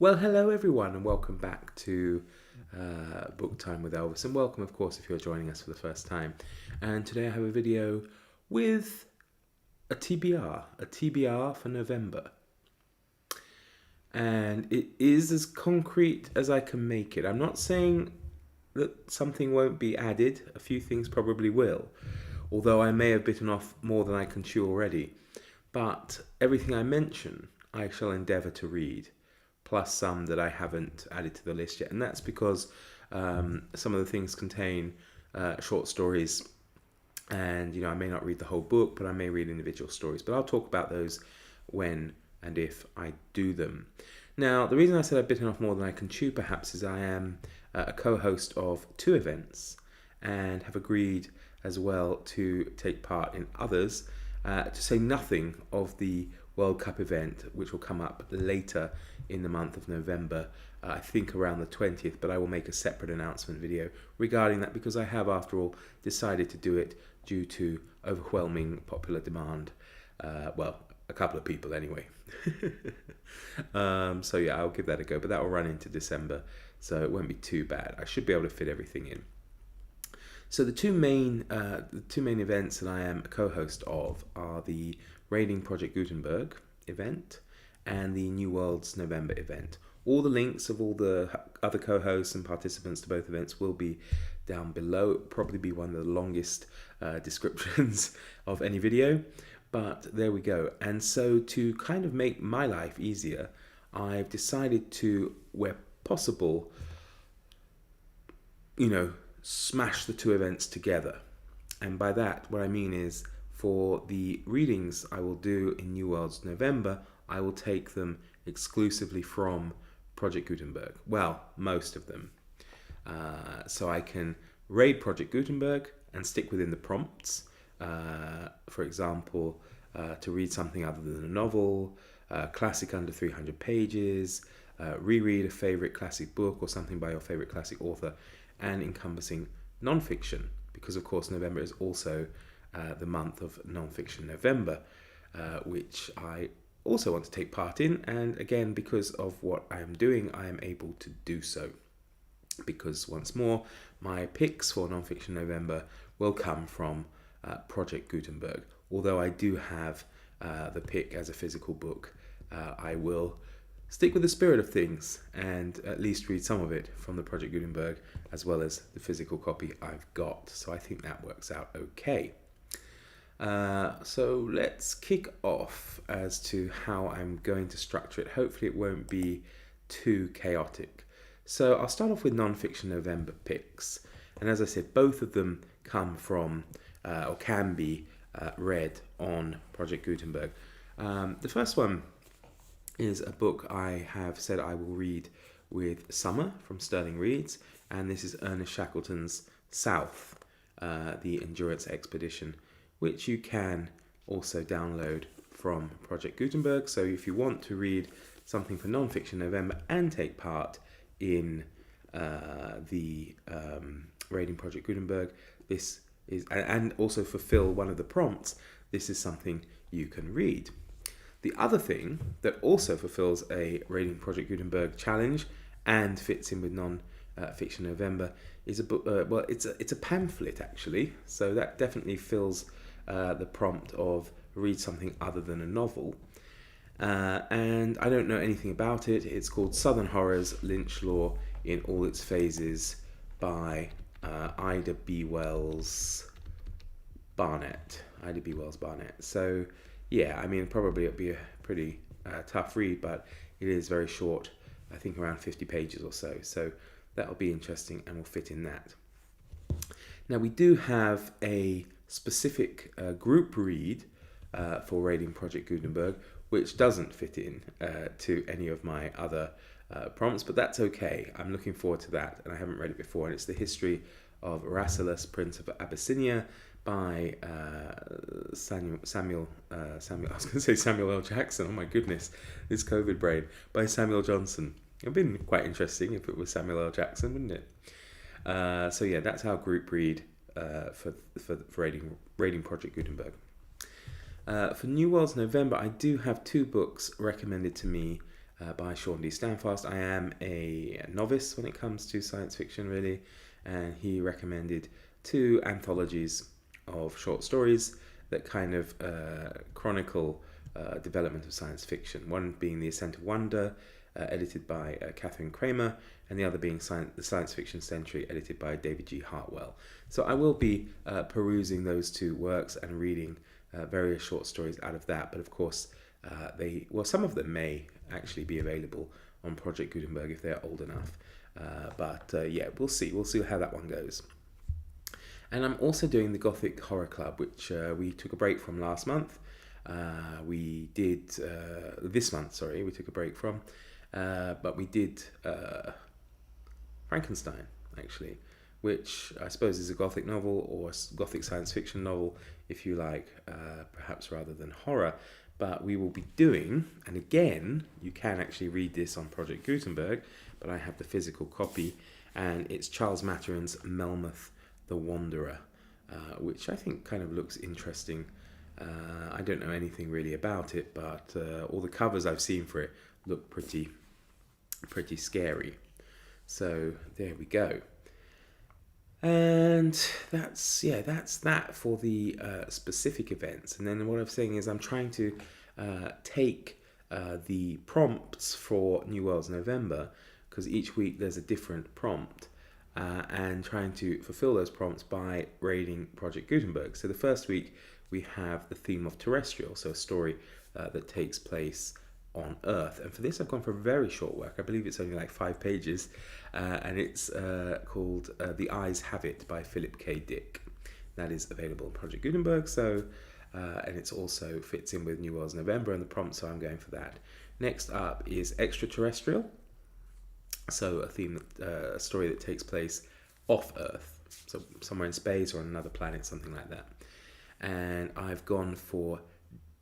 Well, hello everyone, and welcome back to Book Time with Elvis. And welcome, of course, if you're joining us for the first time. And today I have a video with a TBR for November. And it is as concrete as I can make it. I'm not saying that something won't be added, a few things probably will, although I may have bitten off more than I can chew already. But everything I mention, I shall endeavour to read, plus some that I haven't added to the list yet. And that's because some of the things contain short stories, and I may not read the whole book, but I may read individual stories. But I'll talk about those when and if I do them. Now, the reason I said I've bitten off more than I can chew perhaps is I am a co-host of 2 events and have agreed as well to take part in others, to say nothing of the World Cup event, which will come up later in the month of November, I think around the 20th, but I will make a separate announcement video regarding that because I have, after all, decided to do it due to overwhelming popular demand. Well, a couple of people anyway. So yeah, I'll give that a go, but that will run into December, so it won't be too bad. I should be able to fit everything in. So the two main events that I am a co-host of are the Raiding Project Gutenberg event and the New Worlds November event. All the links of all the other co-hosts and participants to both events will be down below. It'll probably be one of the longest descriptions of any video, but there we go. And so to kind of make my life easier, I've decided to, where possible, smash the 2 events together. And by that, what I mean is, for the readings I will do in New Worlds November, I will take them exclusively from Project Gutenberg. Well, most of them. So I can raid Project Gutenberg and stick within the prompts. For example, to read something other than a novel, classic under 300 pages, reread a favorite classic book or something by your favorite classic author, and encompassing non-fiction, because of course November is also the month of non-fiction November, which I also want to take part in. And again, because of what I am doing, I am able to do so, because once more, my picks for non-fiction November will come from Project Gutenberg. Although I do have the pick as a physical book, I will stick with the spirit of things and at least read some of it from the Project Gutenberg as well as the physical copy I've got. So I think that works out okay. So let's kick off as to how I'm going to structure it. Hopefully it won't be too chaotic. So I'll start off with non-fiction November picks. And as I said, both of them come from or can be read on Project Gutenberg. The first one is a book I have said I will read with Summer from Sterling Reads, and this is Ernest Shackleton's South, the Endurance Expedition, which you can also download from Project Gutenberg. So if you want to read something for non-fiction November and take part in the Raiding Project Gutenberg, this is, and also fulfill one of the prompts, this is something you can read. The other thing that also fulfills a Raiding Project Gutenberg challenge and fits in with non-fiction November is a book. Well, it's a pamphlet actually, so that definitely fills the prompt of read something other than a novel. And I don't know anything about it. It's called Southern Horrors: Lynch Law in All Its Phases by Ida B. Wells Barnett. So yeah, I mean, probably it'll be a pretty tough read, but it is very short, I think around 50 pages or so. So that'll be interesting and will fit in that. Now, we do have a specific group read for Raiding Project Gutenberg, which doesn't fit in to any of my other prompts, but that's okay. I'm looking forward to that, and I haven't read it before, and it's the history of Rasselas, Prince of Abyssinia, by Samuel. I was going to say Samuel L. Jackson. Oh my goodness, this COVID brain. By Samuel Johnson. It'd been quite interesting if it was Samuel L. Jackson, wouldn't it? So yeah, that's our group read for Raiding Project Gutenberg. For New Worlds November, I do have 2 books recommended to me by Sean D. Stanfast. I am a novice when it comes to science fiction, really, and he recommended 2 anthologies of short stories that kind of chronicle development of science fiction. One being The Ascent of Wonder, edited by Catherine Kramer, and the other being The Science Fiction Century, edited by David G. Hartwell. So I will be perusing those 2 works and reading various short stories out of that. But of course, some of them may actually be available on Project Gutenberg if they're old enough. Yeah, we'll see. We'll see how that one goes. And I'm also doing the Gothic Horror Club, which we took a break from last month. We did this month, sorry, we took a break from. But we did Frankenstein, actually, which I suppose is a Gothic novel or a Gothic science fiction novel, if you like, perhaps rather than horror. But we will be doing, and again, you can actually read this on Project Gutenberg, but I have the physical copy, and it's Charles Maturin's Melmoth the Wanderer, which I think kind of looks interesting. I don't know anything really about it, but all the covers I've seen for it look pretty scary. So there we go. And that's that for the specific events. And then what I'm saying is I'm trying to take the prompts for New Worlds November, because each week there's a different prompt, and trying to fulfill those prompts by raiding Project Gutenberg. So the first week we have the theme of terrestrial, so a story that takes place on Earth. And for this I've gone for a very short work. I believe it's only like 5 pages, and it's called The Eyes Have It by Philip K. Dick. That is available on Project Gutenberg, so and it's also fits in with New Worlds November and the prompt, so I'm going for that. Next up is Extra-Terrestrial, so a story that takes place off Earth, so somewhere in space or on another planet, something like that. And I've gone for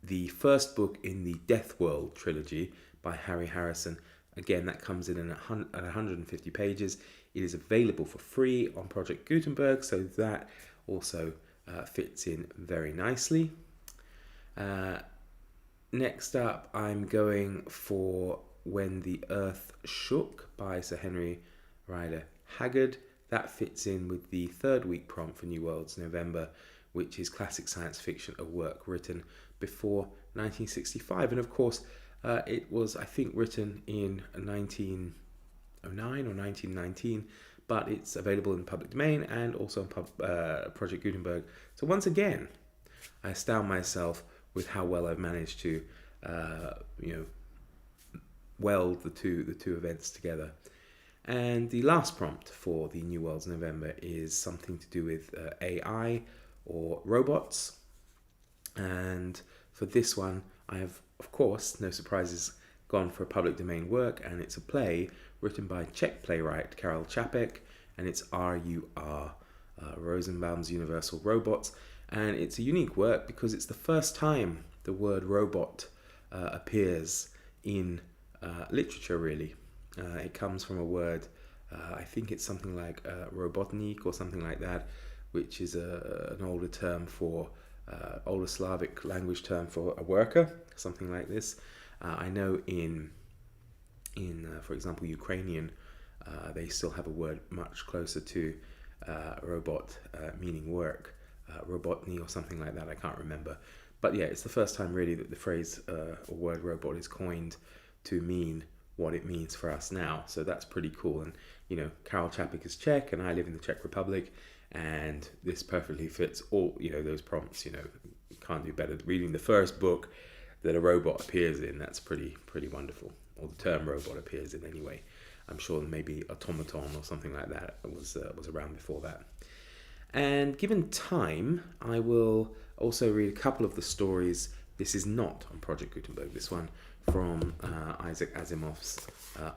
the first book in the Death World trilogy by Harry Harrison. Again, that comes in at 150 pages. It is available for free on Project Gutenberg, so that also fits in very nicely. Next up, I'm going for When the Earth Shook by Sir Henry Rider Haggard. That fits in with the 3rd week prompt for New Worlds November, which is classic science fiction, a work written before 1965. And of course, it was, I think, written in 1909 or 1919, but it's available in public domain and also on Project Gutenberg. So once again, I astound myself with how well I've managed to, weld the two events together. And the last prompt for the New Worlds November is something to do with AI or robots. And for this one, I have, of course, no surprises, gone for a public domain work, and it's a play written by Czech playwright Karel Čapek, and it's RUR, Rosenbaum's Universal Robots. And it's a unique work because it's the first time the word robot appears in literature, really. It comes from a word, I think it's something like robotnik or something like that, which is an older term for, older Slavic language term for a worker, something like this. I know in for example, Ukrainian, they still have a word much closer to robot, meaning work, robotny or something like that, I can't remember. But yeah, it's the first time really that the phrase or word robot is coined to mean what it means for us now. So that's pretty cool. And, Karel Čapek is Czech and I live in the Czech Republic, and this perfectly fits all, those prompts. Can't do better. Reading the first book that a robot appears in, that's pretty wonderful. Or the term robot appears in anyway. I'm sure maybe automaton or something like that was around before that. And given time, I will also read a couple of the stories. This is not on Project Gutenberg, this one from Isaac Asimov's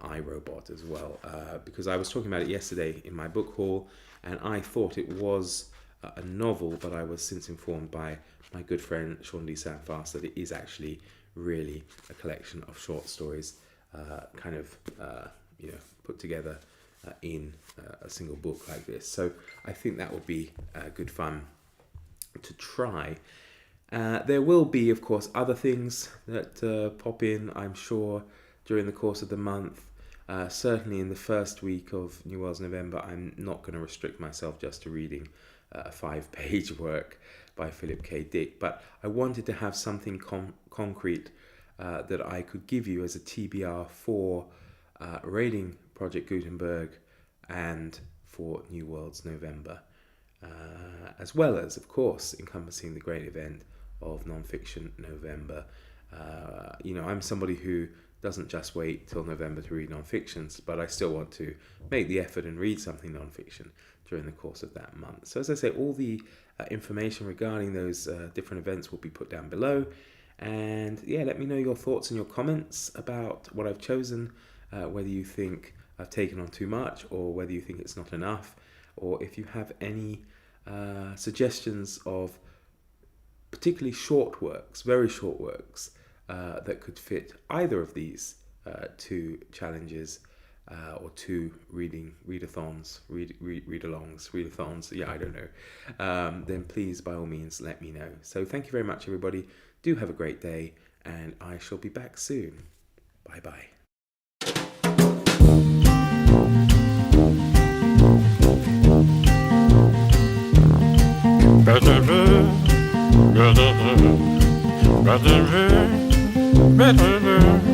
I, Robot as well, because I was talking about it yesterday in my book haul, and I thought it was a novel, but I was since informed by my good friend Sean D. Stanfast that it is actually really a collection of short stories, put together in a single book like this. So I think that will be good fun to try. There will be, of course, other things that pop in, I'm sure. during the course of the month. Certainly in the first week of New Worlds November, I'm not going to restrict myself just to reading a 5-page work by Philip K. Dick, but I wanted to have something concrete that I could give you as a TBR for raiding Project Gutenberg and for New Worlds November, as well as, of course, encompassing the great event of NonFiction November. I'm somebody who doesn't just wait till November to read non-fictions, but I still want to make the effort and read something non-fiction during the course of that month. So as I say, all the information regarding those different events will be put down below. And yeah, let me know your thoughts and your comments about what I've chosen, whether you think I've taken on too much or whether you think it's not enough, or if you have any suggestions of particularly short works, very short works, that could fit either of these two challenges or two readathons, yeah, I don't know, then please, by all means, let me know. So thank you very much, everybody. Do have a great day, and I shall be back soon. Bye-bye. Better.